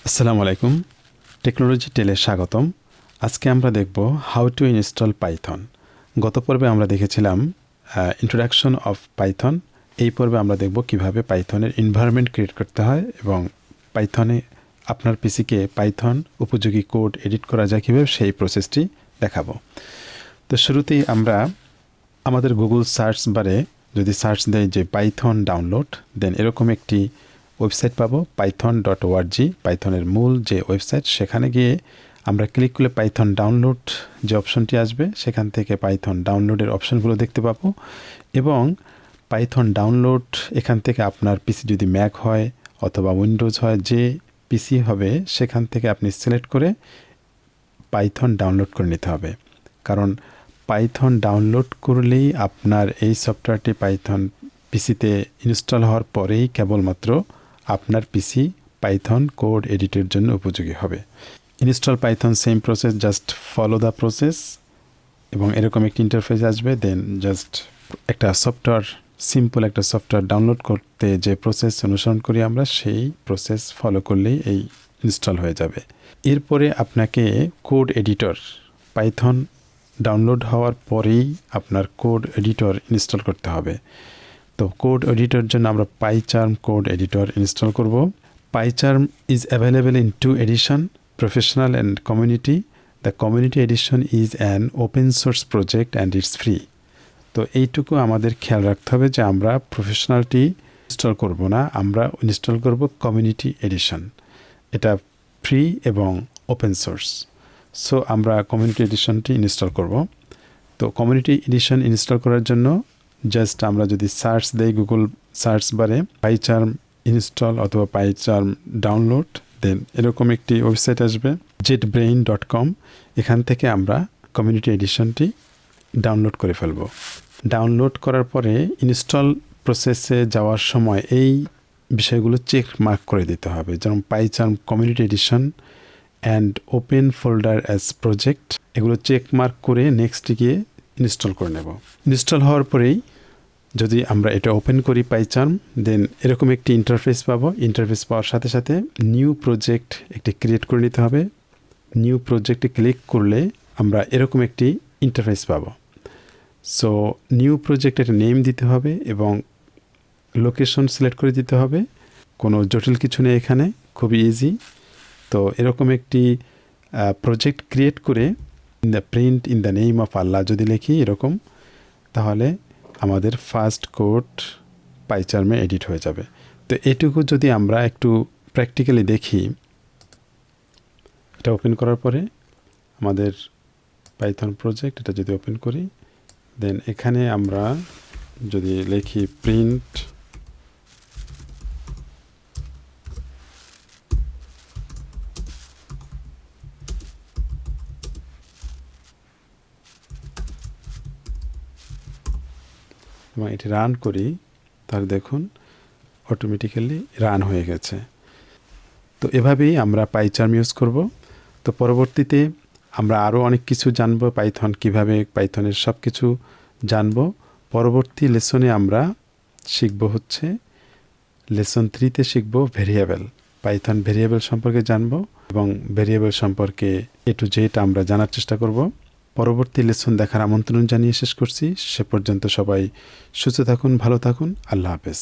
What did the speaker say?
আসসালামু আলাইকুম, টেকনোলজি টেলে স্বাগতম। আজকে আমরা দেখব হাউ টু ইনস্টল পাইথন। গত পর্বে আমরা দেখেছিলাম ইন্ট্রোডাকশন অফ পাইথন। এই পর্বে আমরা দেখব কিভাবে পাইথনের এনভায়রনমেন্ট ক্রিয়েট করতে হয় এবং পাইথনে আপনার পিসিকে পাইথন উপযোগী কোড এডিট করা যায় কীভাবে সেই প্রসেসটি দেখাবো। তো শুরুতেই আমরা আমাদের গুগল সার্চ বারে যদি সার্চ দেয় যে পাইথন ডাউনলোড, দেন এরকম একটি ওয়েবসাইট পাবো, python.org, পাইথনের মূল যে ওয়েবসাইট। সেখানে গিয়ে আমরা ক্লিক করলে পাইথন ডাউনলোড যে অপশনটি আসবে, সেখান থেকে পাইথন ডাউনলোডের অপশনগুলো দেখতে পাবো এবং পাইথন ডাউনলোড এখান থেকে আপনার পিসি যদি ম্যাক হয় অথবা উইন্ডোজ হয়, যে পিসি হবে সেখান থেকে আপনি সিলেক্ট করে পাইথন ডাউনলোড করে নিতে হবে। কারণ পাইথন ডাউনলোড করলেই আপনার এই সফটওয়্যারটি পাইথন পিসিতে ইনস্টল হওয়ার পরেই কেবলমাত্র আপনার পিসি পাইথন কোড এডিটের জন্য উপযোগী হবে। Install Python same process, just follow the process এবং এরকম একটি ইন্টারফেস আসবে। দেন জাস্ট একটা সফটওয়্যার, সিম্পল একটা সফটওয়্যার ডাউনলোড করতে যে প্রসেস অনুসরণ করি আমরা, সেই প্রসেস ফলো করলেই এই ইনস্টল হয়ে যাবে। এরপরে আপনাকে কোড এডিটর, পাইথন ডাউনলোড হওয়ার পরেই আপনার কোড এডিটর ইনস্টল করতে হবে। তো কোড এডিটর জন্য আমরা পাইচার্ম কোড এডিটর ইনস্টল করব। PyCharm is available in 2 edition, professional and community. The community edition is an open source project and it's free. তো এইটুকু আমাদের খেয়াল রাখতে হবে যে আমরা প্রফেশনালটি ইনস্টল করব না, আমরা ইনস্টল করব কমিউনিটি এডিশন। এটা ফ্রি এবং ওপেন সোর্স। সো আমরা কমিউনিটি এডিশনটি ইনস্টল করব। তো কমিউনিটি এডিশন ইনস্টল করার জন্য জাস্ট আমরা যদি সার্চ দেই গুগল সার্চ বারে পাইচার্ম ইনস্টল অথবা পাইচার্ম ডাউনলোড, দেন এরকম একটি ওয়েবসাইট আসবে jetbrain.com। এখান থেকে আমরা কমিউনিটি এডিশনটি ডাউনলোড করে ফেলব। ডাউনলোড করার পরে ইনস্টল প্রসেসে যাওয়ার সময় এই বিষয়গুলো চেক মার্ক করে দিতে হবে, যেমন PyCharm community addition and open folder as project, এগুলো চেক মার্ক করে নেক্সট গিয়ে ইনস্টল করে নেব। ইনস্টল হওয়ার পরেই যদি আমরা এটা ওপেন করি পাইচার্ম, দেন এরকম একটি ইন্টারফেস পাবো। ইন্টারফেস পাওয়ার সাথে সাথে নিউ প্রজেক্ট একটি ক্রিয়েট করে নিতে হবে। নিউ প্রজেক্টে ক্লিক করলে আমরা এরকম একটি ইন্টারফেস পাবো। সো নিউ প্রজেক্ট একটা নেম দিতে হবে এবং লোকেশন সিলেক্ট করে দিতে হবে। কোনো জটিল কিছু নেই এখানে, খুবই ইজি। তো এরকম একটি প্রজেক্ট ক্রিয়েট করে print in the name of Allah যদি লিখি এরকম, তাহলে আমাদের ফার্স্ট কোড পাইচার্মে এডিট হয়ে যাবে। তো এটুকু যদি আমরা একটু প্র্যাকটিক্যালি দেখি, এটা ওপেন করার পরে আমাদের পাইথন প্রজেক্ট, এটা যদি ওপেন করি, দেন এখানে আমরা যদি লিখি প্রিন্ট এবং এটি রান করি, তাহলে দেখুন অটোমেটিক্যালি রান হয়ে গেছে। তো এভাবেই আমরা পাইচার্ম ইউজ করব। তো পরবর্তীতে আমরা আরও অনেক কিছু জানবো, পাইথন কিভাবে, পাইথনের সব কিছু জানবো। পরবর্তী লেসনে আমরা শিখব হচ্ছে লেসন 3তে শিখব ভেরিয়েবল, পাইথন ভেরিয়েবল সম্পর্কে জানবো এবং ভেরিয়েবল সম্পর্কে A to Z আমরা জানার চেষ্টা করব। পরবর্তী লেসন দেখার আমন্ত্রণ জানিয়ে শেষ করছি। সে পর্যন্ত সবাই সুস্থ থাকুন, ভালো থাকুন, আল্লাহ হাফেজ।